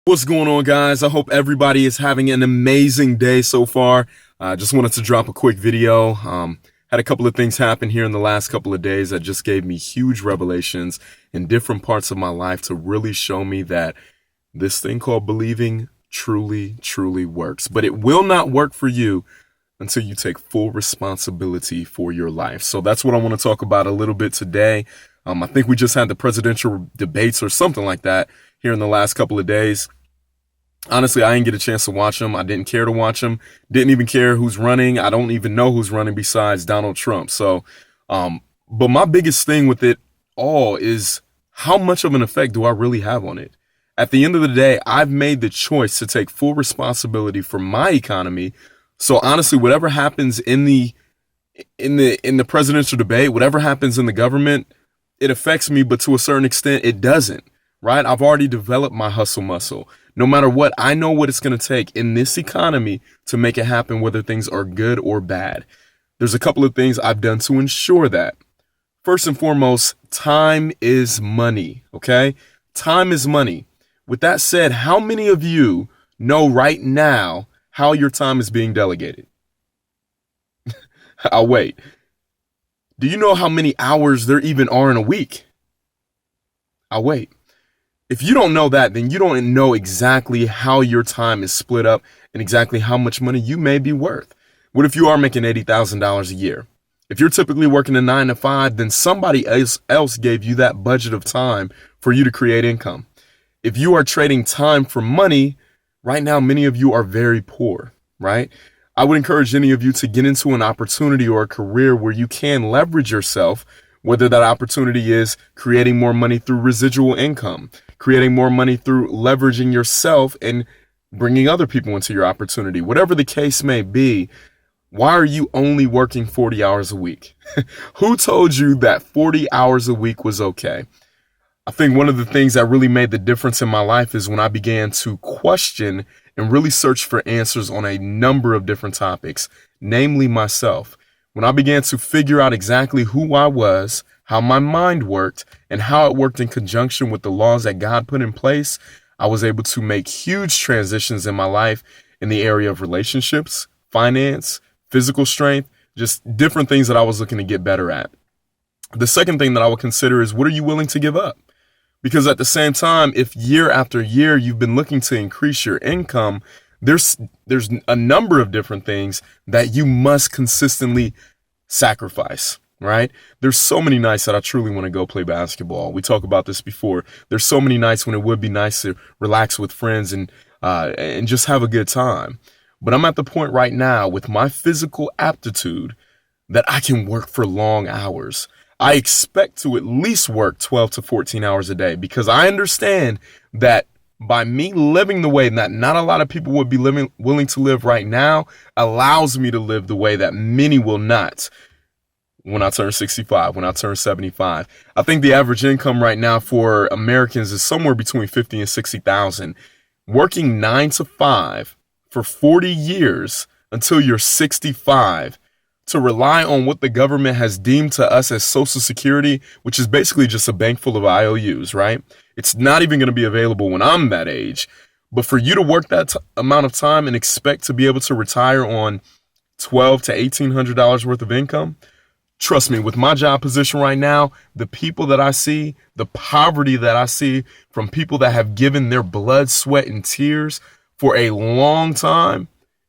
What's going on, guys? I hope everybody is having an amazing day so far. I just wanted to drop a quick video. Had a couple of things happen here in the last couple of days that just gave me huge revelations in different parts of my life to really show me that this thing called believing truly works. But it will not work for you until you take full responsibility for your life. So that's what I want to talk about a little bit today. I think we just had the presidential debates or something like that here in the last couple of days. Honestly, I didn't get a chance to watch them. I didn't care to watch them. Didn't even care who's running. I don't even know who's running besides Donald Trump. So, but my biggest thing with it all is how much of an effect do I really have on it? At the end of the day, I've made the choice to take full responsibility for my economy. So honestly, whatever happens in the presidential debate, whatever happens in the government, it affects me, but to a certain extent, it doesn't, right? I've already developed my hustle muscle. No matter what, I know what it's going to take in this economy to make it happen, whether things are good or bad. There's a couple of things I've done to ensure that. First and foremost, time is money, okay? Time is money. With that said, how many of you know right now how your time is being delegated? I'll wait. Do you know how many hours there even are in a week? I'll wait. If you don't know that, then you don't know exactly how your time is split up and exactly how much money you may be worth. What if you are making $80,000 a year? If you're typically working a 9 to 5, then somebody else gave you that budget of time for you to create income. If you are trading time for money, right now, many of you are very poor, right? I would encourage any of you to get into an opportunity or a career where you can leverage yourself, whether that opportunity is creating more money through residual income, creating more money through leveraging yourself and bringing other people into your opportunity. Whatever the case may be, why are you only working 40 hours a week? Who told you that 40 hours a week was okay? I think one of the things that really made the difference in my life is when I began to question and really search for answers on a number of different topics, namely myself. When I began to figure out exactly who I was, how my mind worked, and how it worked in conjunction with the laws that God put in place, I was able to make huge transitions in my life in the area of relationships, finance, physical strength, just different things that I was looking to get better at. The second thing that I would consider is, what are you willing to give up? Because at the same time, if year after year you've been looking to increase your income, there's a number of different things that you must consistently sacrifice, right? There's so many nights that I truly want to go play basketball. We talked about this before. There's so many nights when it would be nice to relax with friends and just have a good time. But I'm at the point right now with my physical aptitude that I can work for long hours. I expect to at least work 12 to 14 hours a day because I understand that by me living the way that not a lot of people would be willing to live right now allows me to live the way that many will not when I turn 65, when I turn 75. I think the average income right now for Americans is somewhere between 50 and 60,000. Working 9 to 5 for 40 years until you're 65 to rely on what the government has deemed to us as Social Security, which is basically just a bank full of IOUs, right? It's not even going to be available when I'm that age. But for you to work that amount of time and expect to be able to retire on $1,200 to $1,800 worth of income, trust me, with my job position right now, the people that I see, the poverty that I see from people that have given their blood, sweat, and tears for a long time,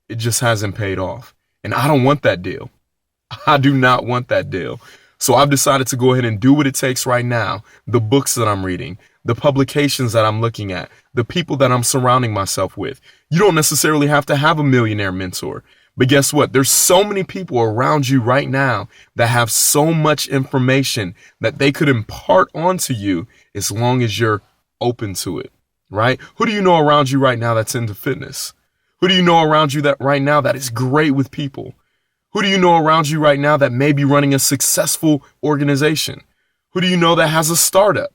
it just hasn't paid off. And I don't want that deal. I do not want that deal. So I've decided to go ahead and do what it takes right now. The books that I'm reading, the publications that I'm looking at, the people that I'm surrounding myself with. You don't necessarily have to have a millionaire mentor. But guess what? There's so many people around you right now that have so much information that they could impart onto you as long as you're open to it, right? Who do you know around you right now that's into fitness? Who do you know around you that right now that is great with people? Who do you know around you right now that may be running a successful organization? Who do you know that has a startup?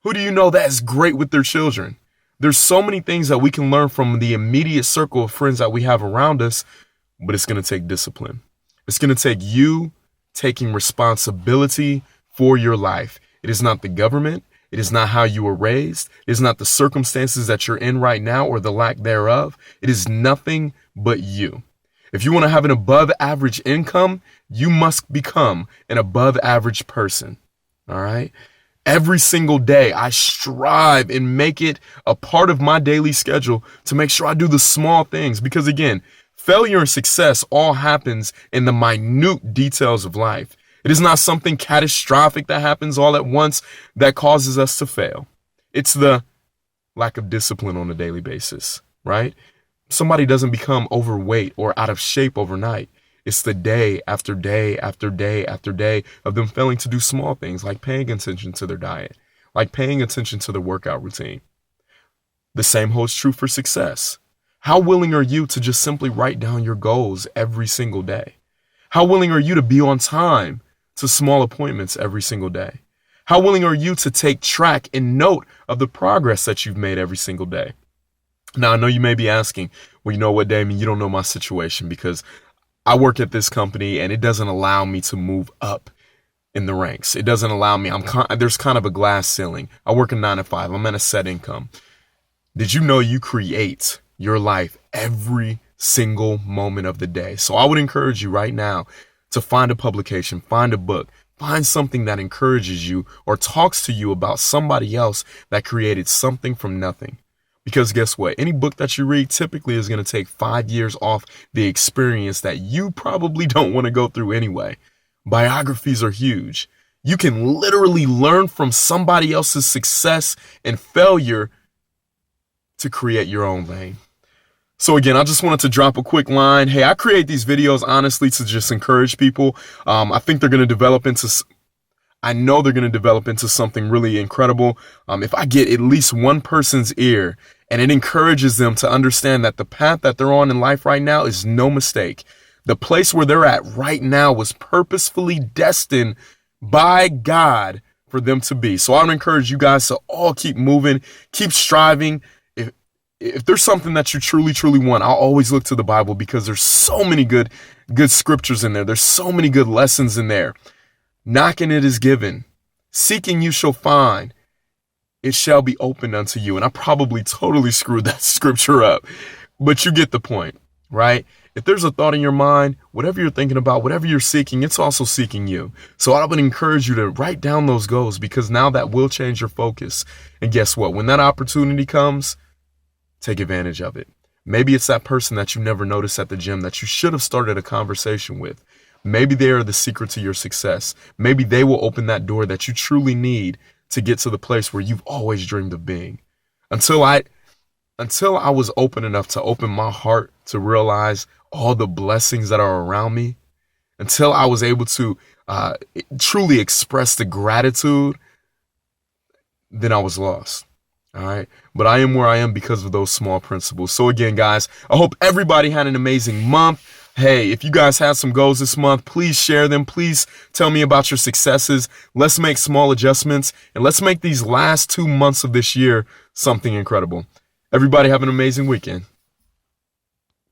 Who do you know that is great with their children? There's so many things that we can learn from the immediate circle of friends that we have around us, but it's going to take discipline. It's going to take you taking responsibility for your life. It is not the government. It is not how you were raised. It is not the circumstances that you're in right now or the lack thereof. It is nothing but you. If you want to have an above average income, you must become an above average person. All right. Every single day, I strive and make it a part of my daily schedule to make sure I do the small things. Because again, failure and success all happens in the minute details of life. It is not something catastrophic that happens all at once that causes us to fail. It's the lack of discipline on a daily basis, right? Somebody doesn't become overweight or out of shape overnight. It's the day after day after day after day of them failing to do small things like paying attention to their diet, like paying attention to their workout routine. The same holds true for success. How willing are you to just simply write down your goals every single day? How willing are you to be on time to small appointments every single day? How willing are you to take track and note of the progress that you've made every single day? Now, I know you may be asking, well, you know what, Damon, you don't know my situation because I work at this company and it doesn't allow me to move up in the ranks. It doesn't allow me. There's kind of a glass ceiling. I work a 9 to 5. I'm at a set income. Did you know you create your life every single moment of the day? So I would encourage you right now to find a publication, find a book, find something that encourages you or talks to you about somebody else that created something from nothing. Because guess what? Any book that you read typically is going to take 5 years off the experience that you probably don't want to go through anyway. Biographies are huge. You can literally learn from somebody else's success and failure to create your own lane. So again, I just wanted to drop a quick line. Hey, I create these videos honestly to just encourage people. I think they're going to develop into something really incredible. If I get at least one person's ear and it encourages them to understand that the path that they're on in life right now is no mistake. The place where they're at right now was purposefully destined by God for them to be. So I would encourage you guys to all keep moving, keep striving. If there's something that you truly, truly want, I'll always look to the Bible because there's so many good scriptures in there. There's so many good lessons in there. Knocking it is given. Seeking you shall find. It shall be opened unto you. And I probably totally screwed that scripture up, but you get the point, right? If there's a thought in your mind, whatever you're thinking about, whatever you're seeking, it's also seeking you. So I would encourage you to write down those goals because now that will change your focus. And guess what? When that opportunity comes, take advantage of it. Maybe it's that person that you never noticed at the gym that you should have started a conversation with. Maybe they are the secret to your success. Maybe they will open that door that you truly need to get to the place where you've always dreamed of being. Until I was open enough to open my heart to realize all the blessings that are around me, until I was able to truly express the gratitude, then I was lost. All right. But I am where I am because of those small principles. So again, guys, I hope everybody had an amazing month. Hey, if you guys have some goals this month, please share them. Please tell me about your successes. Let's make small adjustments and let's make these last 2 months of this year something incredible. Everybody have an amazing weekend.